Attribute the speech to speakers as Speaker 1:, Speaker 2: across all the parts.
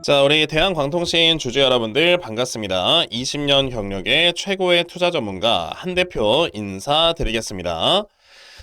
Speaker 1: 자, 우리 대한광통신 주주 여러분들 반갑습니다. 20년 경력의 최고의 투자 전문가 한 대표 인사드리겠습니다.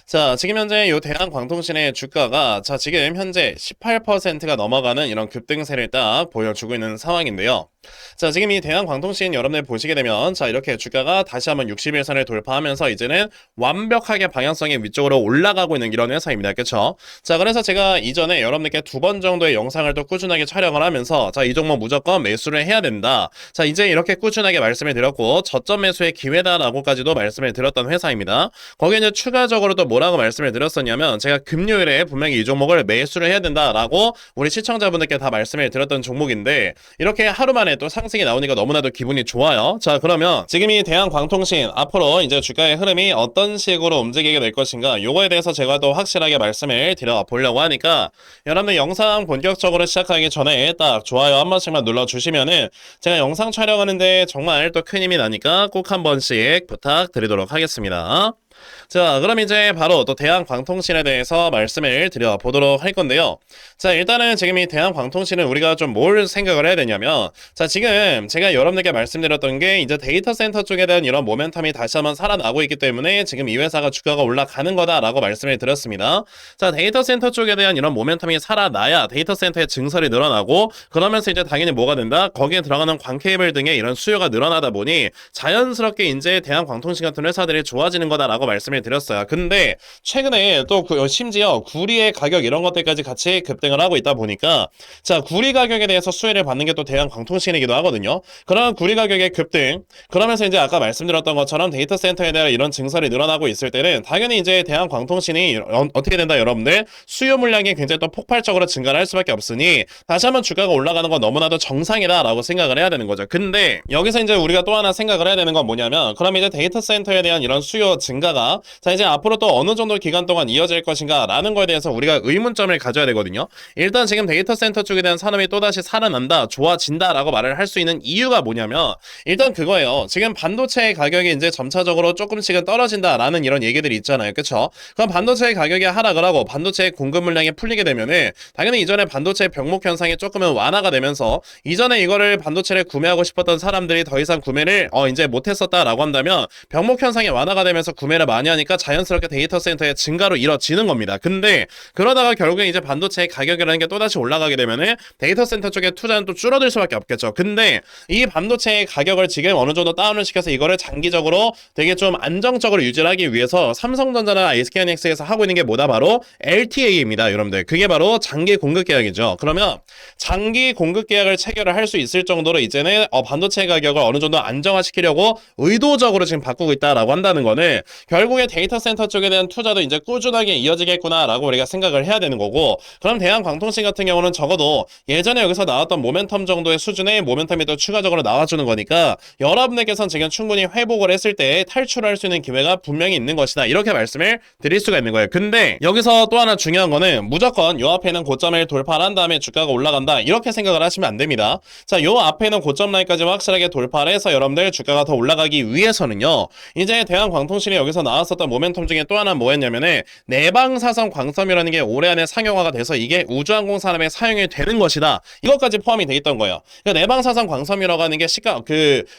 Speaker 1: 자, 지금 현재 요 대한광통신의 주가가 지금 현재 18%가 넘어가는 이런 급등세를 딱 보여주고 있는 상황인데요. 자, 지금 이 대한광통신 여러분들 보시게 되면 이렇게 주가가 다시 한번 60일선을 돌파하면서 이제는 완벽하게 방향성이 위쪽으로 올라가고 있는 이런 회사입니다. 그쵸? 자, 그래서 제가 이전에 여러분들께 2번 정도의 영상을 또 꾸준하게 촬영을 하면서 이 종목 무조건 매수를 해야 된다. 자, 이제 이렇게 꾸준하게 말씀을 드렸고 저점 매수의 기회다라고까지도 말씀을 드렸던 회사입니다. 거기에 이제 추가적으로 또 뭐라고 말씀을 드렸었냐면 제가 금요일에 분명히 이 종목을 매수를 해야 된다라고 우리 시청자분들께 다 말씀을 드렸던 종목인데 이렇게 하루 만에 또 상승이 나오니까 너무나도 기분이 좋아요. 자, 그러면 지금 이 대한광통신 앞으로 이제 주가의 흐름이 어떤 식으로 움직이게 될 것인가 요거에 대해서 제가 또 확실하게 말씀을 드려보려고 하니까 여러분들 영상 본격적으로 시작하기 전에 딱 좋아요 한 번씩만 눌러주시면은 제가 영상 촬영하는데 정말 또 큰 힘이 나니까 꼭 한 번씩 부탁드리도록 하겠습니다. 자, 그럼 이제 바로 또 대한광통신에 대해서 말씀을 드려보도록 할 건데요. 자, 일단은 지금 이 대한광통신은 우리가 좀 뭘 생각을 해야 되냐면 지금 제가 여러분들께 말씀드렸던 게 이제 데이터 센터 쪽에 대한 이런 모멘텀이 다시 한번 살아나고 있기 때문에 지금 이 회사가 주가가 올라가는 거다라고 말씀을 드렸습니다. 자, 데이터 센터 쪽에 대한 이런 모멘텀이 살아나야 데이터 센터의 증설이 늘어나고 그러면서 이제 당연히 뭐가 된다? 거기에 들어가는 광 케이블 등의 이런 수요가 늘어나다 보니 자연스럽게 이제 대한광통신 같은 회사들이 좋아지는 거다라고 말씀을 드렸어요. 근데 최근에 또 심지어 구리의 가격 이런 것들까지 같이 급등을 하고 있다 보니까 자, 구리 가격에 대해서 수혜를 받는 게 또 대한광통신이기도 하거든요. 그런 구리 가격의 급등 그러면서 이제 아까 말씀드렸던 것처럼 데이터 센터에 대한 이런 증설이 늘어나고 있을 때는 당연히 이제 대한광통신이 어떻게 된다 여러분들 수요 물량이 굉장히 또 폭발적으로 증가를 할 수밖에 없으니 다시 한번 주가가 올라가는 건 너무나도 정상이다라고 생각을 해야 되는 거죠. 근데 여기서 이제 우리가 또 하나 생각을 해야 되는 건 뭐냐면 그럼 이제 데이터 센터에 대한 이런 수요 증가가 자, 이제 앞으로 또 어느 정도 기간 동안 이어질 것인가 라는 거에 대해서 우리가 의문점을 가져야 되거든요. 일단 지금 데이터 센터 쪽에 대한 산업이 또다시 살아난다, 좋아진다 라고 말을 할 수 있는 이유가 뭐냐면 일단 그거예요. 지금 반도체의 가격이 이제 점차적으로 조금씩은 떨어진다 라는 이런 얘기들이 있잖아요. 그쵸? 그럼 반도체의 가격이 하락을 하고 반도체의 공급 물량이 풀리게 되면은 당연히 이전에 반도체 병목 현상이 조금은 완화가 되면서 이전에 이거를 반도체를 구매하고 싶었던 사람들이 더 이상 구매를 이제 못했었다라고 한다면 병목 현상이 완화가 되면서 구매를 많이 하니까 자연스럽게 데이터 센터의 증가로 이뤄지는 겁니다. 근데 그러다가 결국에 이제 반도체의 가격이라는 게 또다시 올라가게 되면은 데이터 센터 쪽에 투자는 또 줄어들 수밖에 없겠죠. 근데 이 반도체의 가격을 지금 어느 정도 다운을 시켜서 이거를 장기적으로 되게 좀 안정적으로 유지하기 위해서 삼성전자나 SK하이닉스에서 하고 있는 게 뭐다? 바로 LTA입니다. 여러분들. 그게 바로 장기 공급 계약이죠. 그러면 장기 공급 계약을 체결을 할 수 있을 정도로 이제는 반도체 가격을 어느 정도 안정화시키려고 의도적으로 지금 바꾸고 있다라고 한다는 거는 결국에 데이터 센터 쪽에 대한 투자도 이제 꾸준하게 이어지겠구나라고 우리가 생각을 해야 되는 거고 그럼 대한광통신 같은 경우는 적어도 예전에 여기서 나왔던 모멘텀 정도의 수준의 모멘텀이 또 추가적으로 나와주는 거니까 여러분들께서는 지금 충분히 회복을 했을 때 탈출할 수 있는 기회가 분명히 있는 것이다 이렇게 말씀을 드릴 수가 있는 거예요. 근데 여기서 또 하나 중요한 거는 무조건 요 앞에 있는 고점을 돌파를 한 다음에 주가가 올라간다 이렇게 생각을 하시면 안 됩니다. 자, 요 앞에 있는 고점 라인까지 확실하게 돌파를 해서 여러분들 주가가 더 올라가기 위해서는요 이제 대한광통신이 여기서 나왔었던 모멘텀 중에 또 하나 뭐였냐면은 내방사선 광섬유라는 게 올해 안에 상용화가 돼서 이게 우주항공 산업에 사용이 되는 것이다. 이것까지 포함이 돼 있던 거예요. 그러니까 내방사선 광섬유라고 하는 게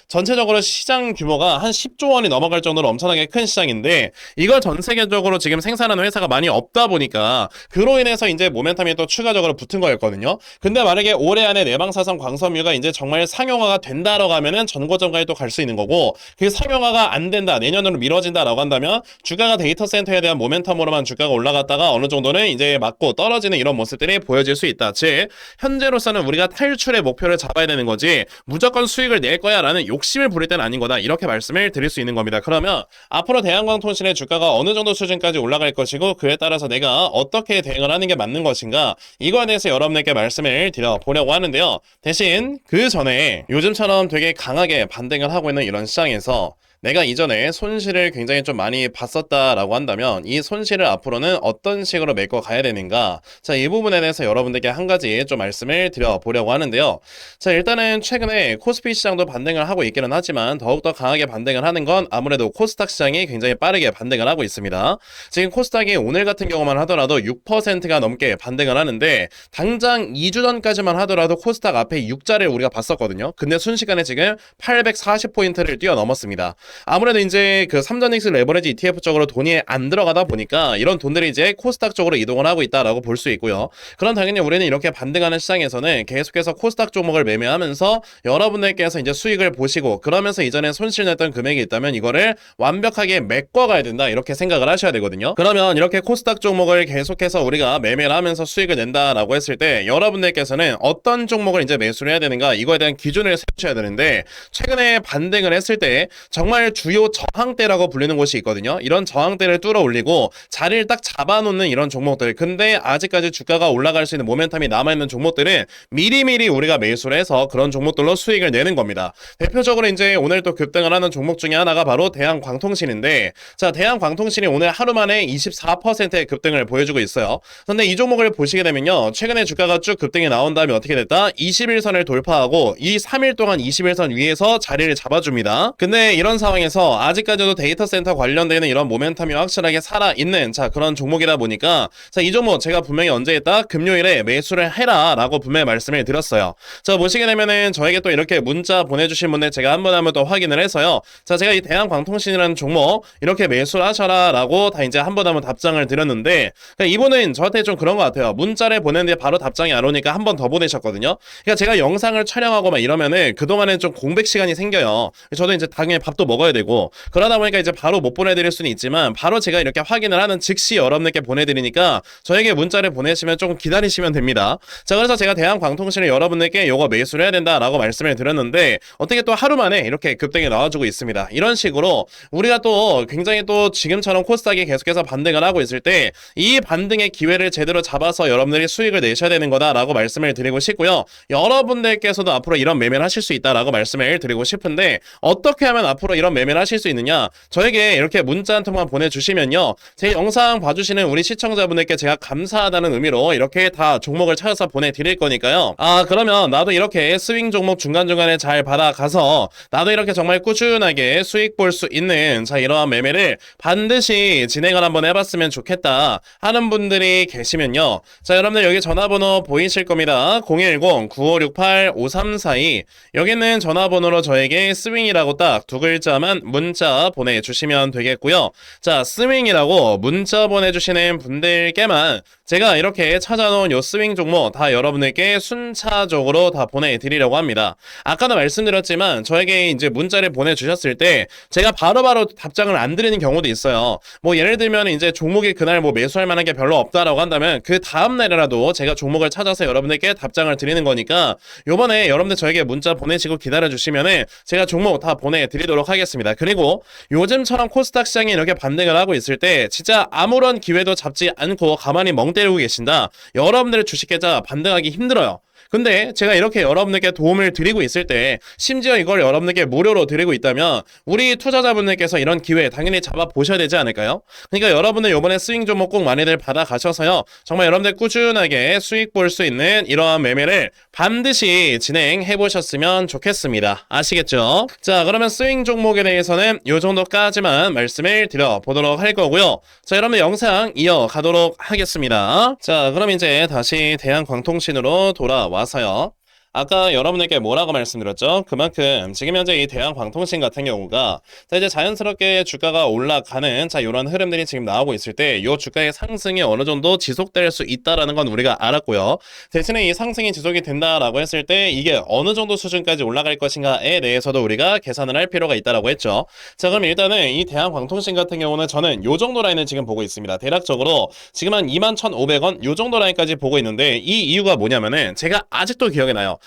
Speaker 1: 전체적으로 시장 규모가 한 10조 원이 넘어갈 정도로 엄청나게 큰 시장인데 이걸 전 세계적으로 지금 생산하는 회사가 많이 없다 보니까 그로 인해서 이제 모멘텀이 또 추가적으로 붙은 거였거든요. 근데 만약에 올해 안에 내방사선 광섬유가 이제 정말 상용화가 된다라고 하면은 전고점까지 또 갈 수 있는 거고 그 상용화가 안 된다, 내년으로 미뤄진다라고 한다면 주가가 데이터 센터에 대한 모멘텀으로만 주가가 올라갔다가 어느 정도는 이제 맞고 떨어지는 이런 모습들이 보여질 수 있다. 즉 현재로서는 우리가 탈출의 목표를 잡아야 되는 거지 무조건 수익을 낼 거야 라는 욕심을 부릴 때는 아닌 거다 이렇게 말씀을 드릴 수 있는 겁니다. 그러면 앞으로 대한광통신의 주가가 어느 정도 수준까지 올라갈 것이고 그에 따라서 내가 어떻게 대응을 하는 게 맞는 것인가 이거에 대해서 여러분에게 말씀을 드려보려고 하는데요. 대신 그 전에 요즘처럼 되게 강하게 반등을 하고 있는 이런 시장에서 내가 이전에 손실을 굉장히 좀 많이 봤었다라고 한다면 이 손실을 앞으로는 어떤 식으로 메꿔 가야 되는가? 자, 이 부분에 대해서 여러분들께 한 가지 좀 말씀을 드려보려고 하는데요. 자, 일단은 최근에 코스피 시장도 반등을 하고 있기는 하지만 더욱더 강하게 반등을 하는 건 아무래도 코스닥 시장이 굉장히 빠르게 반등을 하고 있습니다. 지금 코스닥이 오늘 같은 경우만 하더라도 6%가 넘게 반등을 하는데 당장 2주 전까지만 하더라도 코스닥 앞에 6자를 우리가 봤었거든요. 근데 순식간에 지금 840포인트를 뛰어넘었습니다. 아무래도 이제 그 삼전익스 레버리지 ETF 쪽으로 돈이 안 들어가다 보니까 이런 돈들이 이제 코스닥 쪽으로 이동을 하고 있다라고 볼 수 있고요. 그럼 당연히 우리는 이렇게 반등하는 시장에서는 계속해서 코스닥 종목을 매매하면서 여러분들께서 이제 수익을 보시고 그러면서 이전에 손실 냈던 금액이 있다면 이거를 완벽하게 메꿔가야 된다 이렇게 생각을 하셔야 되거든요. 그러면 이렇게 코스닥 종목을 계속해서 우리가 매매를 하면서 수익을 낸다라고 했을 때 여러분들께서는 어떤 종목을 이제 매수를 해야 되는가 이거에 대한 기준을 세우셔야 되는데 최근에 반등을 했을 때 정말 주요 저항대라고 불리는 곳이 있거든요. 이런 저항대를 뚫어 올리고 자리를 딱 잡아놓는 이런 종목들. 근데 아직까지 주가가 올라갈 수 있는 모멘텀이 남아있는 종목들은 미리미리 우리가 매수를 해서 그런 종목들로 수익을 내는 겁니다. 대표적으로 이제 오늘 또 급등을 하는 종목 중에 하나가 바로 대한광통신인데 자, 대한광통신이 오늘 하루 만에 24%의 급등을 보여주고 있어요. 근데 이 종목을 보시게 되면요. 최근에 주가가 쭉 급등이 나온 다음에 어떻게 됐다? 21선을 돌파하고 이 3일 동안 21선 위에서 자리를 잡아줍니다. 근데 이런 상황에서 아직까지도 데이터 센터 관련되는 이런 모멘텀이 확실하게 살아있는 자 그런 종목이다 보니까 자, 이 종목 제가 분명히 언제 했다? 금요일에 매수를 해라 라고 분명히 말씀을 드렸어요. 자, 보시게 되면은 저에게 또 이렇게 문자 보내주신 분들 제가 한 번 한 번 더 확인을 해서요. 자, 제가 이 대한광통신이라는 종목 이렇게 매수를 하셔라 라고 다 이제 한 번 한 번 답장을 드렸는데 그러니까 이분은 저한테 좀 그런 것 같아요. 문자를 보냈는데 바로 답장이 안 오니까 한 번 더 보내셨거든요. 그러니까 제가 영상을 촬영하고 막 이러면은 그동안은 좀 공백 시간이 생겨요. 저도 이제 당연히 밥도 먹어야 되고 그러다 보니까 이제 바로 못 보내드릴 수는 있지만 바로 제가 이렇게 확인을 하는 즉시 여러분들께 보내드리니까 저에게 문자를 보내시면 조금 기다리시면 됩니다. 자, 그래서 제가 대한광통신을 여러분들께 요거 매수를 해야 된다라고 말씀을 드렸는데 어떻게 또 하루 만에 이렇게 급등이 나와주고 있습니다. 이런 식으로 우리가 또 굉장히 또 지금처럼 코스닥이 계속해서 반등을 하고 있을 때 이 반등의 기회를 제대로 잡아서 여러분들이 수익을 내셔야 되는 거다라고 말씀을 드리고 싶고요. 여러분들께서도 앞으로 이런 매매를 하실 수 있다라고 말씀을 드리고 싶은데 어떻게 하면 앞으로 이런 매매를 하실 수 있느냐? 저에게 이렇게 문자 한 통만 보내주시면요. 제 영상 봐주시는 우리 시청자분들께 제가 감사하다는 의미로 이렇게 다 종목을 찾아서 보내드릴 거니까요. 아, 그러면 나도 이렇게 스윙 종목 중간중간에 잘 받아가서 나도 이렇게 정말 꾸준하게 수익 볼 수 있는 자 이러한 매매를 반드시 진행을 한번 해봤으면 좋겠다 하는 분들이 계시면요. 자, 여러분들 여기 전화번호 보이실 겁니다. 010-9568-5342 여기는 전화번호로 저에게 스윙이라고 딱 두 글자만 문자 보내주시면 되겠고요. 자, 스윙이라고 문자 보내주시는 분들께만 제가 이렇게 찾아놓은 요 스윙 종목 다 여러분들께 순차적으로 다 보내드리려고 합니다. 아까도 말씀드렸지만 저에게 이제 문자를 보내주셨을 때 제가 바로바로 답장을 안 드리는 경우도 있어요. 뭐 예를 들면 이제 종목이 그날 뭐 매수할 만한 게 별로 없다라고 한다면 그 다음날이라도 제가 종목을 찾아서 여러분들께 답장을 드리는 거니까 요번에 여러분들 저에게 문자 보내시고 기다려주시면은 제가 종목 다 보내드리도록 하겠습니다. 그리고 요즘처럼 코스닥 시장이 이렇게 반등을 하고 있을 때 진짜 아무런 기회도 잡지 않고 가만히 멍 때리고 계신다. 여러분들의 주식 계좌 반등하기 힘들어요. 근데 제가 이렇게 여러분들께 도움을 드리고 있을 때 심지어 이걸 여러분들께 무료로 드리고 있다면 우리 투자자분들께서 이런 기회 당연히 잡아보셔야 되지 않을까요? 그러니까 여러분들 이번에 스윙 종목 꼭 많이들 받아가셔서요. 정말 여러분들 꾸준하게 수익 볼 수 있는 이러한 매매를 반드시 진행해보셨으면 좋겠습니다. 아시겠죠? 자, 그러면 스윙 종목에 대해서는 이 정도까지만 말씀을 드려보도록 할 거고요. 자, 여러분들 영상 이어가도록 하겠습니다. 자, 그럼 이제 다시 대한광통신으로 돌아와서요. 아까 여러분에게 뭐라고 말씀드렸죠? 그만큼 지금 현재 이 대한광통신 같은 경우가 자 이제 자연스럽게 주가가 올라가는 자 이런 흐름들이 지금 나오고 있을 때 이 주가의 상승이 어느 정도 지속될 수 있다라는 건 우리가 알았고요. 대신에 이 상승이 지속이 된다라고 했을 때 이게 어느 정도 수준까지 올라갈 것인가에 대해서도 우리가 계산을 할 필요가 있다라고 했죠. 자, 그럼 일단은 이 대한광통신 같은 경우는 저는 요 정도 라인을 지금 보고 있습니다. 대략적으로 지금 한 21,500원 요 정도 라인까지 보고 있는데 이 이유가 뭐냐면은 제가 아직도 기억이 나요.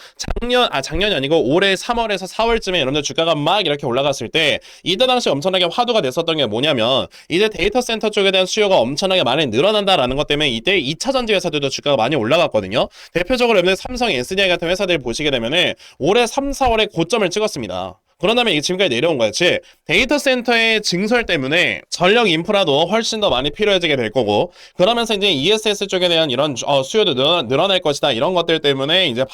Speaker 1: 작년이 아니고 올해 3월에서 4월쯤에 여러분들 주가가 막 이렇게 올라갔을 때 이때 당시 엄청나게 화두가 됐었던 게 뭐냐면 이제 데이터 센터 쪽에 대한 수요가 엄청나게 많이 늘어난다라는 것 때문에 이때 2차 전지 회사들도 주가가 많이 올라갔거든요. 대표적으로 여러분들 삼성, SDI 같은 회사들 보시게 되면은 올해 3, 4월에 고점을 찍었습니다. 그런다면 이게 지금까지 내려온 거야. 즉 데이터 센터의 증설 때문에 전력 인프라도 훨씬 더 많이 필요해지게 될 거고, 그러면서 이제 ESS 쪽에 대한 이런 수요도 늘어날 것이다. 이런 것들 때문에 이제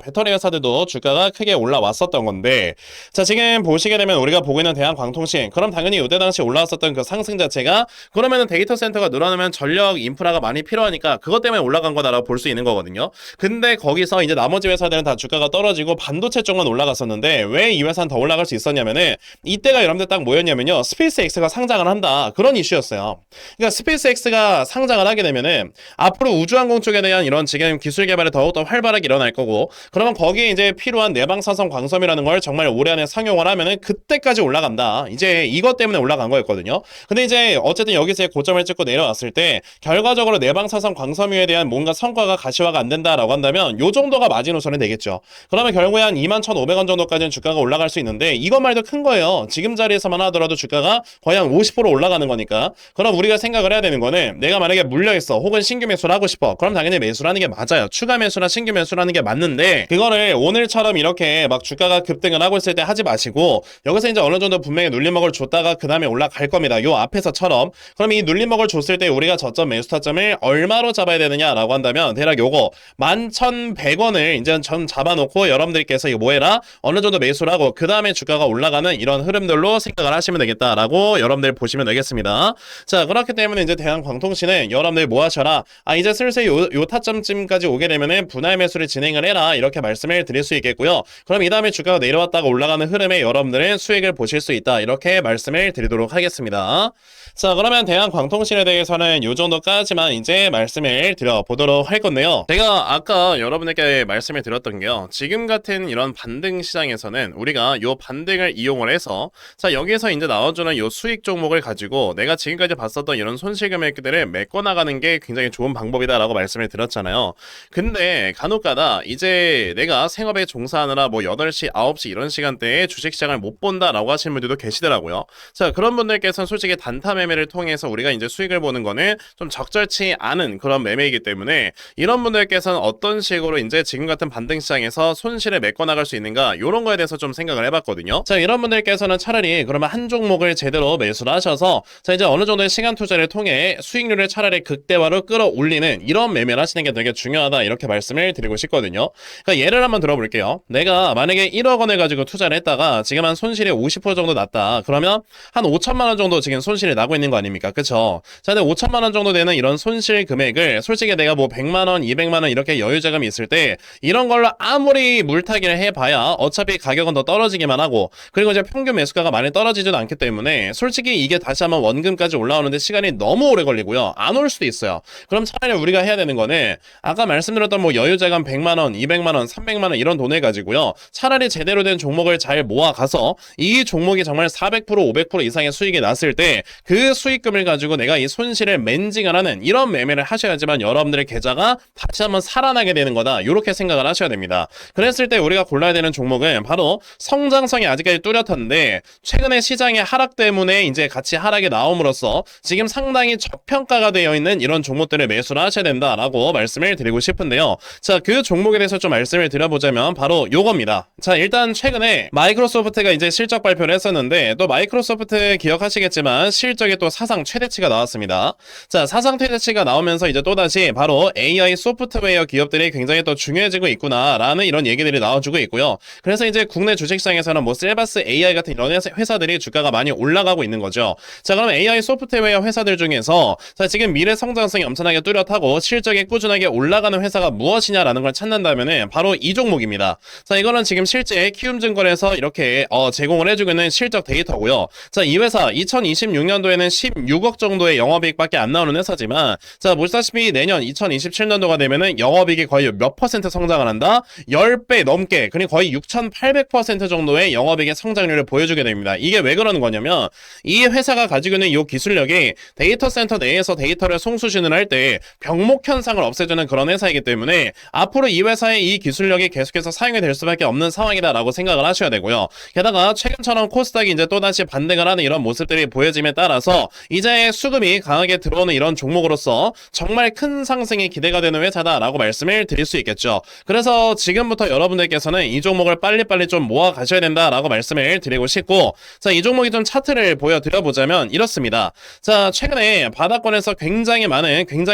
Speaker 1: 배터리 회사들도 주가가 크게 올라왔었던 건데, 자 지금 보시게 되면 우리가 보고 있는 대한광통신, 그럼 당연히 이때 당시 올라왔었던 그 상승 자체가 그러면은 데이터 센터가 늘어나면 전력 인프라가 많이 필요하니까 그것 때문에 올라간 거다라고 볼 수 있는 거거든요. 근데 거기서 이제 나머지 회사들은 다 주가가 떨어지고 반도체 쪽만 올라갔었는데 왜 이 회사는 더 올라갈 수 있었냐면은 이때가 여러분들 딱 뭐였냐면요, 스페이스X가 상장을 한다, 그런 이슈였어요. 그러니까 스페이스X가 상장을 하게 되면은 앞으로 우주항공 쪽에 대한 이런 지금 기술 개발이 더욱더 활발하게 일어날 거고, 그러면 거기에 이제 필요한 내방사선 광섬이라는 걸 정말 올해 안에 상용을 하면은 그때까지 올라간다, 이제 이것 때문에 올라간 거였거든요. 근데 이제 어쨌든 여기서 고점을 찍고 내려왔을 때 결과적으로 내방사선 광섬유에 대한 뭔가 성과가 가시화가 안 된다라고 한다면 요 정도가 마지노선이 되겠죠. 그러면 결국에 한 21,500원 정도까지는 주가가 올라갈 수 있는데, 이것 말도 큰 거예요. 지금 자리에서만 하더라도 주가가 거의 한 50% 올라가는 거니까. 그럼 우리가 생각을 해야 되는 거는, 내가 만약에 물려있어 혹은 신규 매수를 하고 싶어, 그럼 당연히 매수라는 게 맞아요. 추가 매수나 신규 매수라는 게 맞는데, 그거를 오늘처럼 이렇게 막 주가가 급등을 하고 있을 때 하지 마시고, 여기서 이제 어느 정도 분명히 눌림목을 줬다가 그 다음에 올라갈 겁니다. 요 앞에서처럼. 그럼 이 눌림목을 줬을 때 우리가 저점 매수 타점을 얼마로 잡아야 되느냐라고 한다면, 대략 요거 11,100원을 이제 전 잡아놓고 여러분들께서 이거 뭐해라, 어느 정도 매수를 하고 그 다음에 주가가 올라가는 이런 흐름들로 생각을 하시면 되겠다라고 여러분들 보시면 되겠습니다. 자, 그렇기 때문에 이제 대한광통신은 여러분들 뭐 하셔라, 이제 슬슬 요 타점쯤까지 오게 되면은 분할 매수를 진행을 해라, 이렇게 말씀을 드릴 수 있겠고요. 그럼 이 다음에 주가가 내려왔다가 올라가는 흐름에 여러분들은 수익을 보실 수 있다, 이렇게 말씀을 드리도록 하겠습니다. 자, 그러면 대한광통신에 대해서는 요 정도까지만 이제 말씀을 드려보도록 할 건데요. 제가 아까 여러분에게 말씀을 드렸던 게요, 지금 같은 이런 반등 시장에서는 우리가 요 반등을 이용을 해서, 자 여기에서 이제 나와주는 요 수익 종목을 가지고 내가 지금까지 봤었던 이런 손실 금액들을 메꿔나가는 게 굉장히 좋은 방법이다라고 말씀을 드렸잖아요. 근데 간혹가다 이제 내가 생업에 종사하느라 뭐 8시, 9시 이런 시간대에 주식시장을 못 본다라고 하시는 분들도 계시더라고요. 자, 그런 분들께서는 솔직히 단타 매매를 통해서 우리가 이제 수익을 보는 거는 좀 적절치 않은 그런 매매이기 때문에, 이런 분들께서는 어떤 식으로 이제 지금 같은 반등 시장에서 손실을 메꿔나갈 수 있는가, 이런 거에 대해서 좀 생각을 해봤거든요. 자, 이런 분들께서는 차라리 그러면 한 종목을 제대로 매수를 하셔서, 자 이제 어느 정도의 시간 투자를 통해 수익률을 차라리 극대화로 끌어올리는 이런 매매를 하시는 게 되게 중요하다, 이렇게 말씀을 드리고 싶거든요. 그러니까 예를 한번 들어볼게요. 내가 만약에 1억 원을 가지고 투자를 했다가 지금 한 손실이 50% 정도 났다, 그러면 한 5천만 원 정도 지금 손실이 나고 있는 거 아닙니까? 그쵸? 자, 근데 5천만 원 정도 되는 이런 손실 금액을 솔직히 내가 뭐 100만 원, 200만 원 이렇게 여유 자금이 있을 때 이런 걸로 아무리 물타기를 해봐야 어차피 가격은 더 떨어지기만 하고, 그리고 이제 평균 매수가가 많이 떨어지지도 않기 때문에 솔직히 이게 다시 한번 원금까지 올라오는데 시간이 너무 오래 걸리고요. 안 올 수도 있어요. 그럼 차라리 우리가 해야 되는 거는 아까 말씀드렸던 뭐 여유자금 100만 원, 200만 원, 300만 원 이런 돈을 가지고요, 차라리 제대로 된 종목을 잘 모아가서 이 종목이 정말 400%, 500% 이상의 수익이 났을 때 그 수익금을 가지고 내가 이 손실을 맨징을 하는 이런 매매를 하셔야지만 여러분들의 계좌가 다시 한번 살아나게 되는 거다, 이렇게 생각을 하셔야 됩니다. 그랬을 때 우리가 골라야 되는 종목은 바로 성장성이 아직까지 뚜렷한데 최근에 시장의 하락 때문에 이제 같이 하락이 나옴으로써 지금 상당히 저평가가 되어 있는 이런 종목들을 매수를 하셔야 된다라고 말씀을 드리고 싶은데요. 자, 그 종목에 대해서 좀 말씀을 드려보자면 바로 요겁니다. 자, 일단 최근에 마이크로소프트가 이제 실적 발표를 했었는데, 또 마이크로소프트 기억하시겠지만 실적이 또 사상 최대치가 나왔습니다. 자, 사상 최대치가 나오면서 이제 또다시 바로 AI 소프트웨어 기업들이 굉장히 또 중요해지고 있구나라는 이런 얘기들이 나와주고 있고요. 그래서 이제 국내 주식시장에서는 뭐 셀바스 AI 같은 이런 회사들이 주가가 많이 올라가고 있는 거죠. 자, 그럼 AI 소프트웨어 회사들 중에서 자 지금 미래 성장성이 엄청나게 뚜렷하고 실적이 꾸준하게 올라가는 회사가 무엇이냐라는 걸 찾는다면은 바로 이 종목입니다. 자, 이거는 지금 실제 키움증권에서 이렇게 제공을 해주고 있는 실적 데이터고요. 자, 이 회사 2026년도에는 16억 정도의 영업이익밖에 안 나오는 회사지만, 자 보시다시피 내년 2027년도가 되면은 영업이익이 거의 몇 퍼센트 성장을 한다? 10배 넘게, 그리고 거의 6,800% 정도의 영업이익의 성장률을 보여주게 됩니다. 이게 왜 그러는 거냐면 이 회사가 가지고 있는 이 기술력이 데이터 센터 내에서 데이터를 송수신을 할 때 병목 현상을 없애주는 그런 회사이기 때문에 앞으로 이 회사의 이 기술력이 계속해서 사용이 될 수밖에 없는 상황이다라고 생각을 하셔야 되고요. 게다가 최근처럼 코스닥이 이제 또다시 반등을 하는 이런 모습들이 보여짐에 따라서 이제 수급이 강하게 들어오는 이런 종목으로서 정말 큰 상승이 기대가 되는 회사다라고 말씀을 드릴 수 있겠죠. 그래서 지금부터 여러분들께서는 이 종목을 빨리빨리 좀 모아 가셔야 보셔야 된다라고 말씀을 드리고 싶고, 자, 이 종목이 좀 차트를 보여드려보자면 이렇습니다. 자, 최근에 바닥권에서 굉장히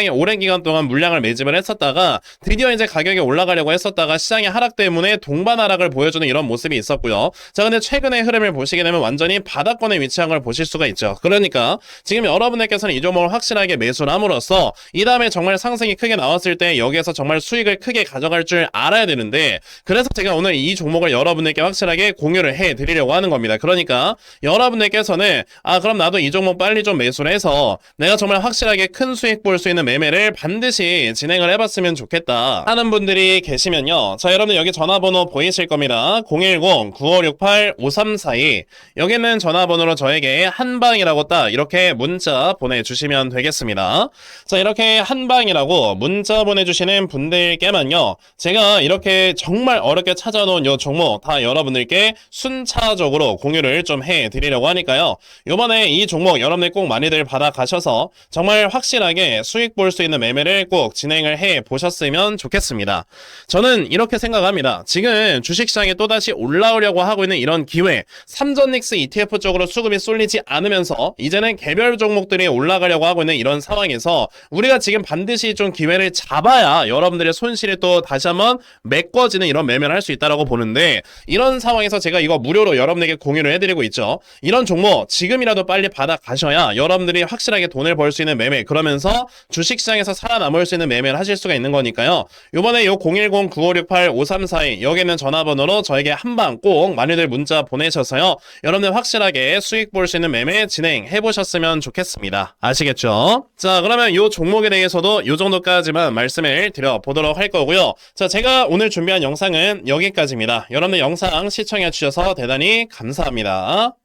Speaker 1: 오랜 기간 동안 물량을 매집을 했었다가 드디어 이제 가격이 올라가려고 했었다가 시장의 하락 때문에 동반 하락을 보여주는 이런 모습이 있었고요. 자, 근데 최근의 흐름을 보시게 되면 완전히 바닥권에 위치한 걸 보실 수가 있죠. 그러니까 지금 여러분들께서는 이 종목을 확실하게 매수를 함으로써 이 다음에 정말 상승이 크게 나왔을 때 여기에서 정말 수익을 크게 가져갈 줄 알아야 되는데, 그래서 제가 오늘 이 종목을 여러분들께 확실하게 공유를 해드리려고 하는 겁니다. 그러니까 여러분들께서는 그럼 나도 이 종목 빨리 좀 매수를 해서 내가 정말 확실하게 큰 수익 볼 수 있는 매매를 반드시 진행을 해봤으면 좋겠다 하는 분들이 계시면요, 자, 여러분들 여기 전화번호 보이실 겁니다. 010-9568-5342. 여기는 전화번호로 저에게 한방이라고 딱 이렇게 문자 보내주시면 되겠습니다. 자, 이렇게 한방이라고 문자 보내주시는 분들께만요, 제가 이렇게 정말 어렵게 찾아놓은 요 종목 다 여러분들께 순차적으로 공유를 좀 해드리려고 하니까요, 요번에 이 종목 여러분들 꼭 많이들 받아가셔서 정말 확실하게 수익 볼 수 있는 매매를 꼭 진행을 해 보셨으면 좋겠습니다. 저는 이렇게 생각합니다. 지금 주식시장에 또다시 올라오려고 하고 있는 이런 기회, 삼전닉스 ETF 쪽으로 수급이 쏠리지 않으면서 이제는 개별 종목들이 올라가려고 하고 있는 이런 상황에서 우리가 지금 반드시 좀 기회를 잡아야 여러분들의 손실이 또 다시 한번 메꿔지는 이런 매매를 할 수 있다고 보는데, 이런 상황에서 제가 이거 무료로 여러분에게 공유를 해드리고 있죠. 이런 종목 지금이라도 빨리 받아가셔야 여러분들이 확실하게 돈을 벌 수 있는 매매, 그러면서 주식시장에서 살아남을 수 있는 매매를 하실 수가 있는 거니까요. 요번에 요 010-9568-5342 여기는 전화번호로 저에게 한방 꼭 많이들 문자 보내셔서요, 여러분들 확실하게 수익 볼 수 있는 매매 진행해 보셨으면 좋겠습니다. 아시겠죠? 자, 그러면 요 종목에 대해서도 요 정도까지만 말씀을 드려보도록 할 거고요. 자, 제가 오늘 준비한 영상은 여기까지입니다. 여러분들 영상 시청해 주셔서 대단히 감사합니다.